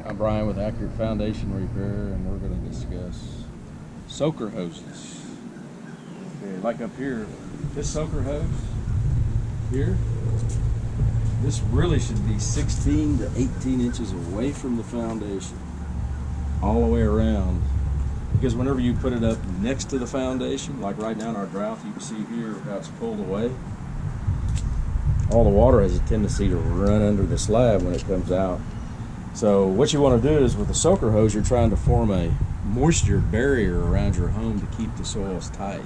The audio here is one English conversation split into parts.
I'm Brian with Accurate Foundation Repair, and we're going to discuss soaker hoses. Okay, like up here, this soaker hose here, this really should be 16 to 18 inches away from the foundation, all the way around. Because whenever you put it up next to the foundation, like right now in our drought, you can see here how it's pulled away. All the water has a tendency to run under the slab when it comes out. So what you want to do is with the soaker hose, you're trying to form a moisture barrier around your home to keep the soils tight.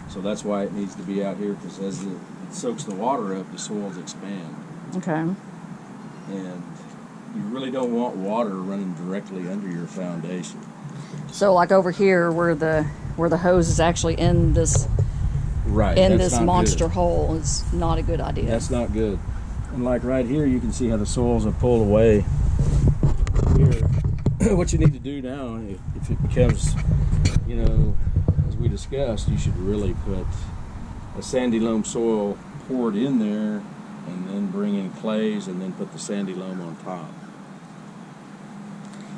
So that's why it needs to be out here, because as it soaks the water up, the soils expand. Okay. And you really don't want water running directly under your foundation. So like over here where the hose is actually in this monster hole is not a good idea. That's not good. And like right here, you can see how the soils are pulled away. Here, what you need to do now, if it becomes, you know, as we discussed, you should really put a sandy loam soil poured in there, and then bring in clays, and then put the sandy loam on top.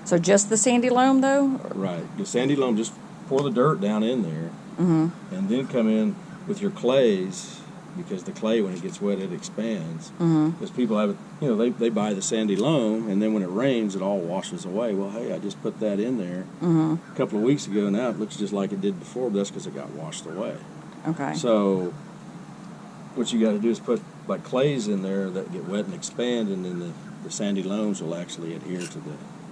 So just the sandy loam, though? Right. The sandy loam, just pour the dirt down in there, and then come in with your clays, because the clay, when it gets wet, it expands. Because people have, you know, they buy the sandy loam, and then when it rains, it all washes away. Well, hey, I just put that in there a couple of weeks ago. Now it looks just like it did before, but that's because it got washed away. Okay. So what you got to do is put like clays in there that get wet and expand, and then the sandy loams will actually adhere to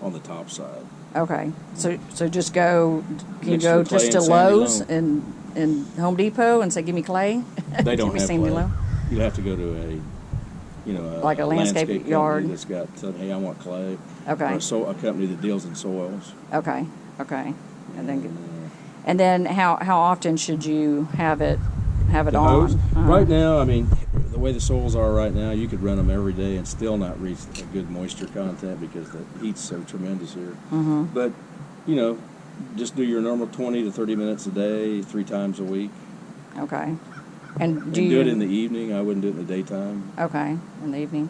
on the top side. Okay. So just go. Can you go just to and Lowe's and Home Depot and say, "Give me clay"? They don't Give me have sandy clay. loam. You'd have to go to a, you know, like a landscape company yard that's got, hey, I want clay. Okay. Or a company that deals in soils. Okay. Okay. And then how often should you have it The on? hose? Right now, I mean, the way the soils are right now, you could run them every day and still not reach a good moisture content because the heat's so tremendous here. But, you know, just do your normal 20 to 30 minutes a day, 3 times a week. Okay. And do you you do it in the evening? I wouldn't do it in the daytime. Okay, in the evening.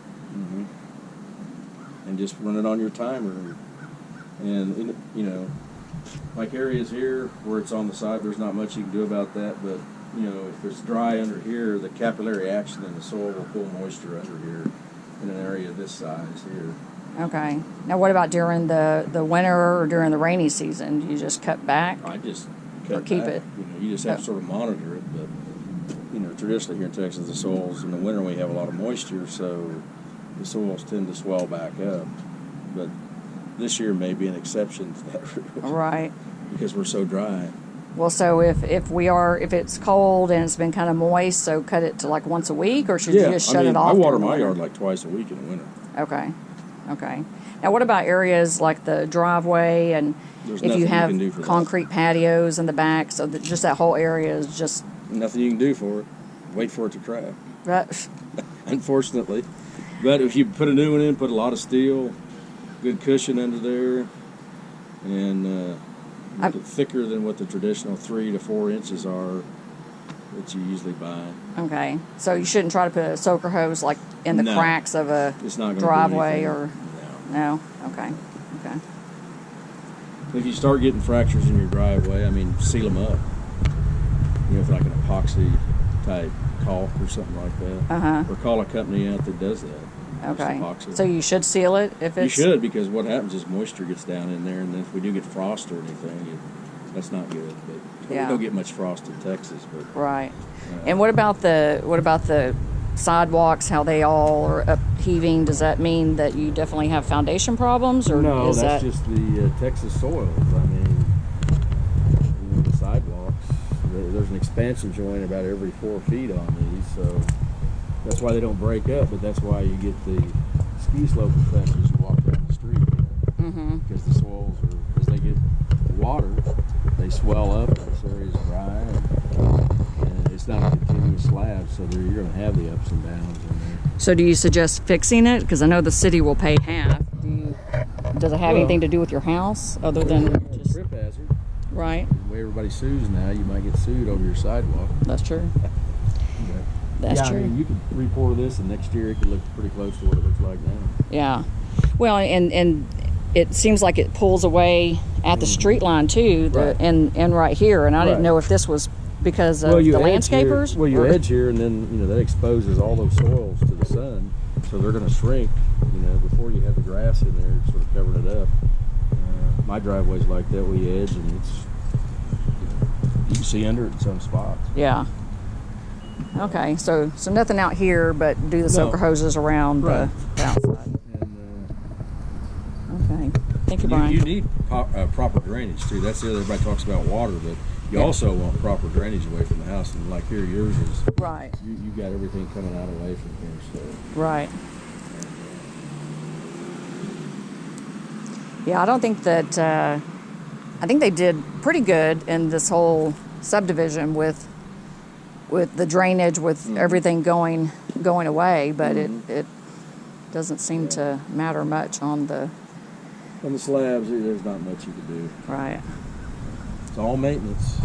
And just run it on your timer. And, you know, like areas here where it's on the side, there's not much you can do about that, but you know, if it's dry under here, the capillary action in the soil will pull moisture under here in an area this size here. Okay. Now, what about during the winter or during the rainy season? Do you just cut back? I just cut or keep back. it. You know, you just have to sort of monitor it. But you know, traditionally here in Texas, the soils in the winter we have a lot of moisture, so the soils tend to swell back up. But this year may be an exception to that rule. Right. Because we're so dry. Well, so if it's cold and it's been kind of moist, so cut it to like once a week, or should you just shut it off? I water during the my winter? yard like twice a week in the winter. Okay. Okay. Now, what about areas like the driveway and There's if you nothing have can do for concrete patios in the back, so that just that whole area is just nothing you can do for it. Wait for it to crack. right. Unfortunately. But if you put a new one in, put a lot of steel, good cushion under there, and make it thicker than what the traditional 3 to 4 inches are that you usually buy. Okay. So you shouldn't try to put a soaker hose like in the cracks of a it's not driveway do or no. Okay. Okay. If you start getting fractures in your driveway, I mean, seal them up. You know, with like an epoxy type caulk or something like that. Or call a company out that does that. Okay. So you should seal it if it's... You should, because what happens is moisture gets down in there, and then if we do get frost or anything, that's not good. But we don't get much frost in Texas. But right. And what about the sidewalks? How they all are upheaving? Does that mean that you definitely have foundation problems, or no? Is that's that... just the Texas soils. I mean, you know, the sidewalks. There's an expansion joint about every 4 feet on these, so. That's why they don't break up, but that's why you get the ski slope effect as you walk down the street. Because the soils as they get water, they swell up, and this area's dry, and it's not a continuous slab, so you're going to have the ups and downs in there. So do you suggest fixing it? Because I know the city will pay half. Does it have anything to do with your house, other than just... trip hazard. Right. The way everybody sues now, you might get sued over your sidewalk. That's true. That's true. I mean, you could re-pour this, and next year it could look pretty close to what it looks like now. Yeah. Well, and it seems like it pulls away at the street line too, Right. and right here. And I didn't Right. know if this was because of the edge here- landscapers. Well, you or- edge here, and then that exposes all those soils to the sun, so they're going to shrink. Before you have the grass in there, sort of covering it up. My driveway's like that. We edge, and you can see under it in some spots. Yeah. Okay, so nothing out here, but do the soaker hoses around Right. the outside. And, Okay, thank you, Brian. you need proper drainage too. That's the other. Everybody talks about water, but you also want proper drainage away from the house. And like here, yours is. Right. You got everything coming out away from here, so. Right. Yeah, I don't think that. I think they did pretty good in this whole subdivision with the drainage, with everything going away, but it doesn't seem to matter much on the. On the slabs, there's not much you can do. Right. It's all maintenance.